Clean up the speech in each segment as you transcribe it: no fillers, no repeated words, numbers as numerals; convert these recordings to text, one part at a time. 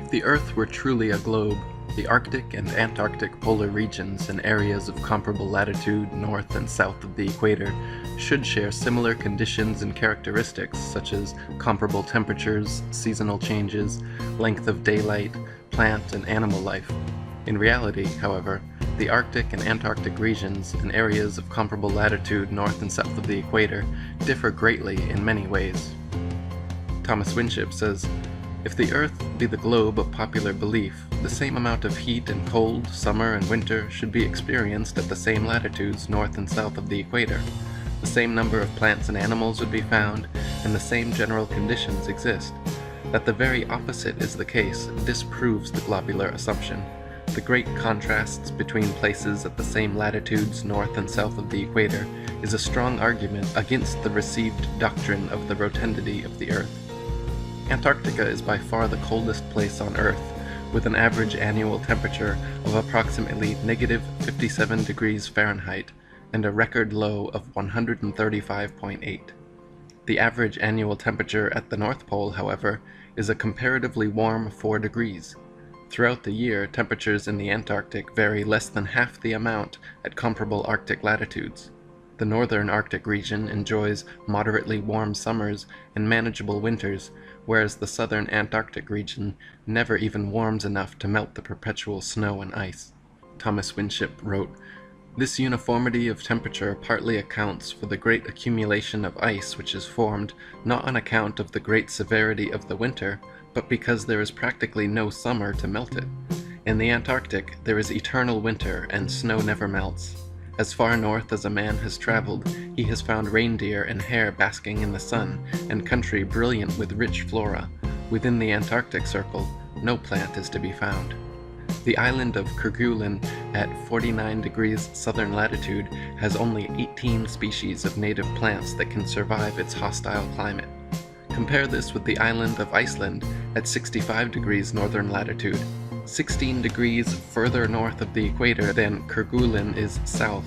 If the Earth were truly a globe, the Arctic and Antarctic polar regions and areas of comparable latitude north and south of the equator should share similar conditions and characteristics such as comparable temperatures, seasonal changes, length of daylight, plant and animal life. In reality, however, the Arctic and Antarctic regions and areas of comparable latitude north and south of the equator differ greatly in many ways. Thomas Winship says, "If the Earth be the globe of popular belief, the same amount of heat and cold, summer and winter should be experienced at the same latitudes north and south of the equator. The same number of plants and animals would be found, and the same general conditions exist. That the very opposite is the case disproves the globular assumption. The great contrasts between places at the same latitudes north and south of the equator is a strong argument against the received doctrine of the rotundity of the Earth. Antarctica is by far the coldest place on Earth, with an average annual temperature of approximately -57 degrees Fahrenheit and a record low of 135.8. The average annual temperature at the North Pole, however, is a comparatively warm 4 degrees. Throughout the year, temperatures in the Antarctic vary less than half the amount at comparable Arctic latitudes. The northern Arctic region enjoys moderately warm summers and manageable winters, whereas the southern Antarctic region never even warms enough to melt the perpetual snow and ice." Thomas Winship wrote, "This uniformity of temperature partly accounts for the great accumulation of ice which is formed, not on account of the great severity of the winter, but because there is practically no summer to melt it. In the Antarctic there is eternal winter and snow never melts. As far north as a man has traveled, he has found reindeer and hare basking in the sun, and country brilliant with rich flora. Within the Antarctic Circle, no plant is to be found. The island of Kerguelen at 49 degrees southern latitude has only 18 species of native plants that can survive its hostile climate. Compare this with the island of Iceland at 65 degrees northern latitude. 16 degrees further north of the equator than Kerguelen is south,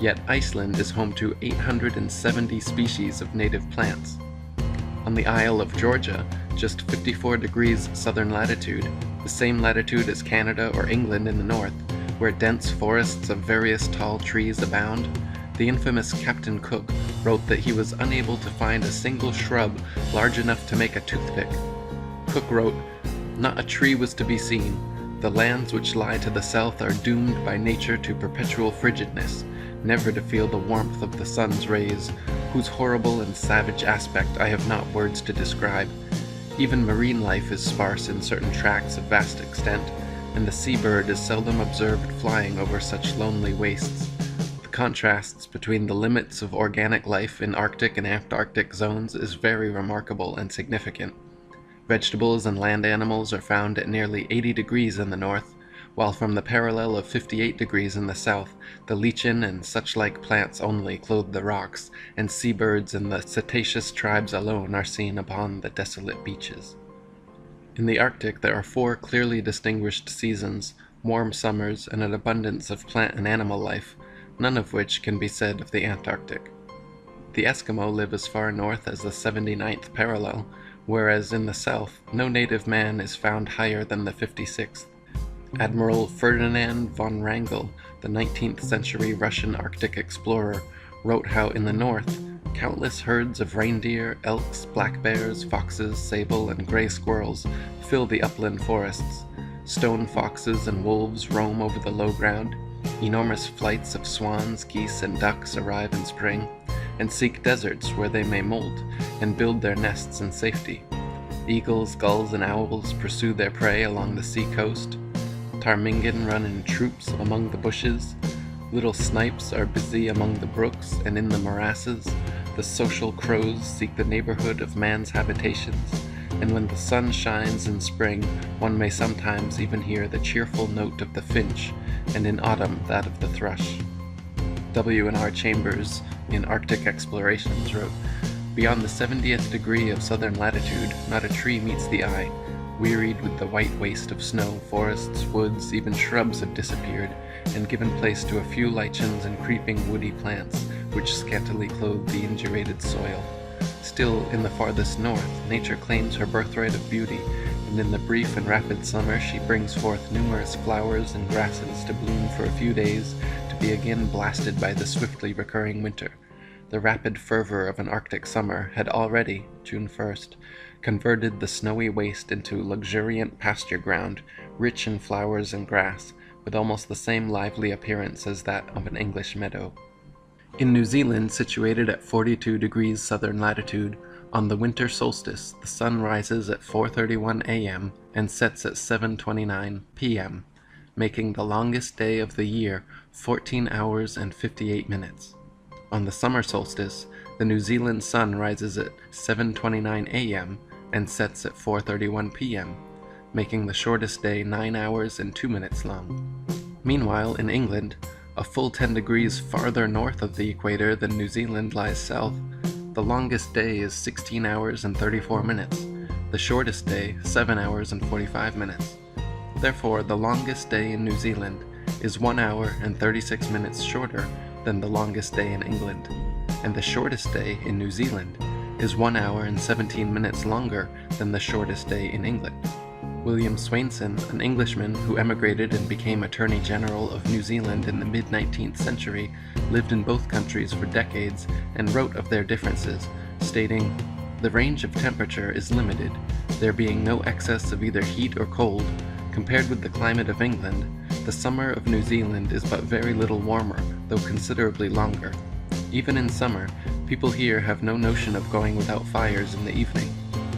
yet Iceland is home to 870 species of native plants. On the Isle of Georgia, just 54 degrees southern latitude, the same latitude as Canada or England in the north, where dense forests of various tall trees abound, the infamous Captain Cook wrote that he was unable to find a single shrub large enough to make a toothpick. Cook wrote, "Not a tree was to be seen. The lands which lie to the south are doomed by nature to perpetual frigidness, never to feel the warmth of the sun's rays, whose horrible and savage aspect I have not words to describe. Even marine life is sparse in certain tracts of vast extent, and the seabird is seldom observed flying over such lonely wastes. The contrasts between the limits of organic life in Arctic and Antarctic zones is very remarkable and significant. Vegetables and land animals are found at nearly 80 degrees in the north, while from the parallel of 58 degrees in the south, the lichen and such-like plants only clothe the rocks, and seabirds and the cetaceous tribes alone are seen upon the desolate beaches. In the Arctic there are 4 clearly distinguished seasons, warm summers, and an abundance of plant and animal life, none of which can be said of the Antarctic. The Eskimo live as far north as the 79th parallel, whereas in the south no native man is found higher than the 56th. Admiral Ferdinand von Wrangel, the 19th century Russian Arctic explorer, wrote how in the north, countless herds of reindeer, elks, black bears, foxes, sable, and gray squirrels fill the upland forests. Stone foxes and wolves roam over the low ground. Enormous flights of swans, geese, and ducks arrive in spring, and seek deserts where they may molt and build their nests in safety. Eagles, gulls, and owls pursue their prey along the sea coast. Ptarmigan run in troops among the bushes. Little snipes are busy among the brooks and in the morasses. The social crows seek the neighborhood of man's habitations, and when the sun shines in spring, one may sometimes even hear the cheerful note of the finch, and in autumn that of the thrush." W.N.R. Chambers, in Arctic Explorations, wrote, "Beyond the 70th degree of southern latitude, not a tree meets the eye. Wearied with the white waste of snow, forests, woods, even shrubs have disappeared, and given place to a few lichens and creeping woody plants, which scantily clothe the indurated soil. Still, in the farthest north, nature claims her birthright of beauty, and and in the brief and rapid summer she brings forth numerous flowers and grasses to bloom for a few days, to be again blasted by the swiftly recurring winter. The rapid fervor of an Arctic summer had already, June 1st, converted the snowy waste into luxuriant pasture ground, rich in flowers and grass, with almost the same lively appearance as that of an English meadow. In New Zealand, situated at 42 degrees southern latitude, on the winter solstice the sun rises at 4:31 a.m. and sets at 7:29 p.m., making the longest day of the year 14 hours and 58 minutes. On the summer solstice, the New Zealand sun rises at 7:29 a.m. and sets at 4:31 p.m., making the shortest day 9 hours and 2 minutes long. Meanwhile, in England, a full 10 degrees farther north of the equator than New Zealand lies south, the longest day is 16 hours and 34 minutes, the shortest day 7 hours and 45 minutes. Therefore, the longest day in New Zealand is 1 hour and 36 minutes shorter than the longest day in England, and the shortest day in New Zealand is 1 hour and 17 minutes longer than the shortest day in England. William Swainson, an Englishman who emigrated and became Attorney General of New Zealand in the mid-19th century, lived in both countries for decades and wrote of their differences, stating, "The range of temperature is limited, there being no excess of either heat or cold. Compared with the climate of England, the summer of New Zealand is but very little warmer, though considerably longer. Even in summer, people here have no notion of going without fires in the evening.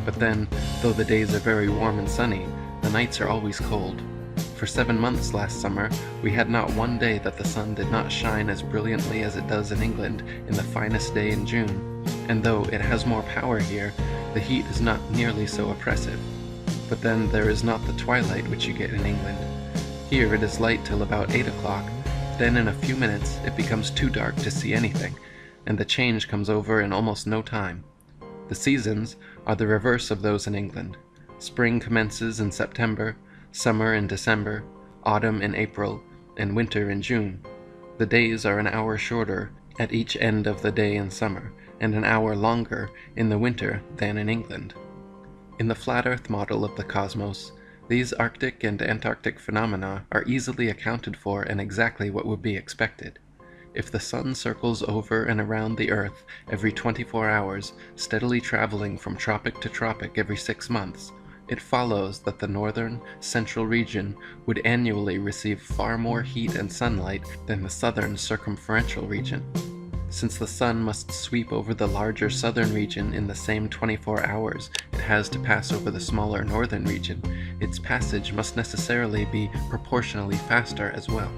But then, though the days are very warm and sunny, the nights are always cold. For 7 months last summer, we had not one day that the sun did not shine as brilliantly as it does in England in the finest day in June, and though it has more power here, the heat is not nearly so oppressive. But then there is not the twilight which you get in England. Here it is light till about 8 o'clock, then in a few minutes it becomes too dark to see anything, and the change comes over in almost no time. The seasons are the reverse of those in England. Spring commences in September, summer in December, autumn in April, and winter in June. The days are an hour shorter at each end of the day in summer, and an hour longer in the winter than in England. In the flat Earth model of the cosmos, these Arctic and Antarctic phenomena are easily accounted for and exactly what would be expected. If the sun circles over and around the Earth every 24 hours, steadily traveling from tropic to tropic every 6 months, it follows that the northern, central region would annually receive far more heat and sunlight than the southern circumferential region. Since the sun must sweep over the larger southern region in the same 24 hours it has to pass over the smaller northern region, its passage must necessarily be proportionally faster as well.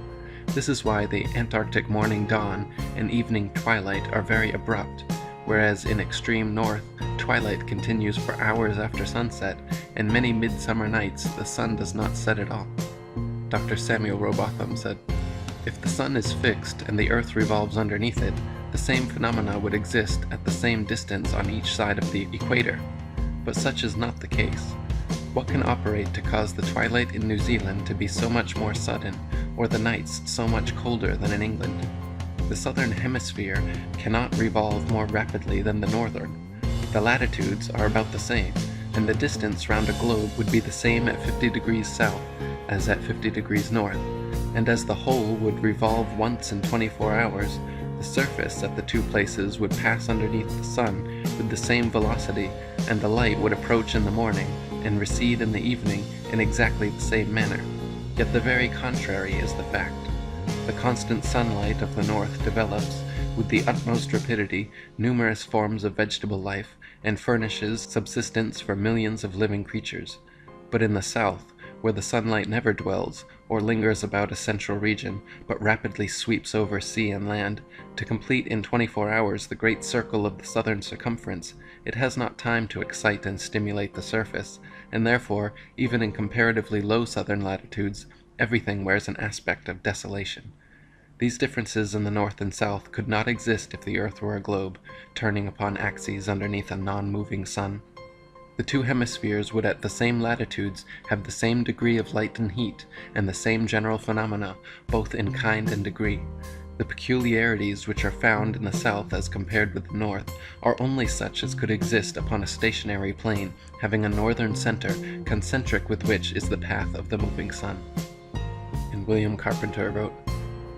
This is why the Antarctic morning dawn and evening twilight are very abrupt, whereas in extreme north, twilight continues for hours after sunset, and many midsummer nights the sun does not set at all. Dr. Samuel Robotham said, "If the sun is fixed and the earth revolves underneath it, the same phenomena would exist at the same distance on each side of the equator. But such is not the case. What can operate to cause the twilight in New Zealand to be so much more sudden, or the nights so much colder than in England? The southern hemisphere cannot revolve more rapidly than the northern. The latitudes are about the same, and the distance round a globe would be the same at 50 degrees south as at 50 degrees north, and as the whole would revolve once in 24 hours, the surface at the two places would pass underneath the sun with the same velocity, and the light would approach in the morning and recede in the evening in exactly the same manner. Yet the very contrary is the fact. The constant sunlight of the north develops, with the utmost rapidity, numerous forms of vegetable life, and furnishes subsistence for millions of living creatures. But in the south, where the sunlight never dwells or lingers about a central region, but rapidly sweeps over sea and land, to complete in 24 hours the great circle of the southern circumference, it has not time to excite and stimulate the surface, and therefore, even in comparatively low southern latitudes, everything wears an aspect of desolation. These differences in the north and south could not exist if the earth were a globe, turning upon axes underneath a non-moving sun. The two hemispheres would at the same latitudes have the same degree of light and heat, and the same general phenomena, both in kind and degree. The peculiarities which are found in the south as compared with the north are only such as could exist upon a stationary plane, having a northern center, concentric with which is the path of the moving sun. And William Carpenter wrote,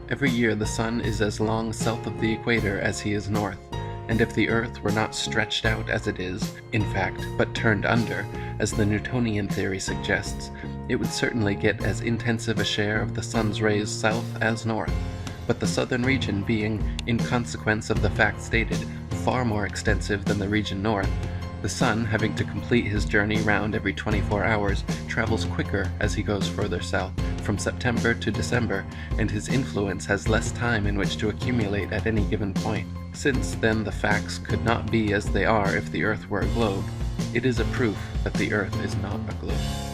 "Every year the sun is as long south of the equator as he is north, and if the earth were not stretched out as it is, in fact, but turned under, as the Newtonian theory suggests, it would certainly get as intensive a share of the sun's rays south as north. But the southern region being, in consequence of the fact stated, far more extensive than the region north, the sun, having to complete his journey round every 24 hours, travels quicker as he goes further south, from September to December, and his influence has less time in which to accumulate at any given point. Since, then, the facts could not be as they are if the earth were a globe, it is a proof that the earth is not a globe."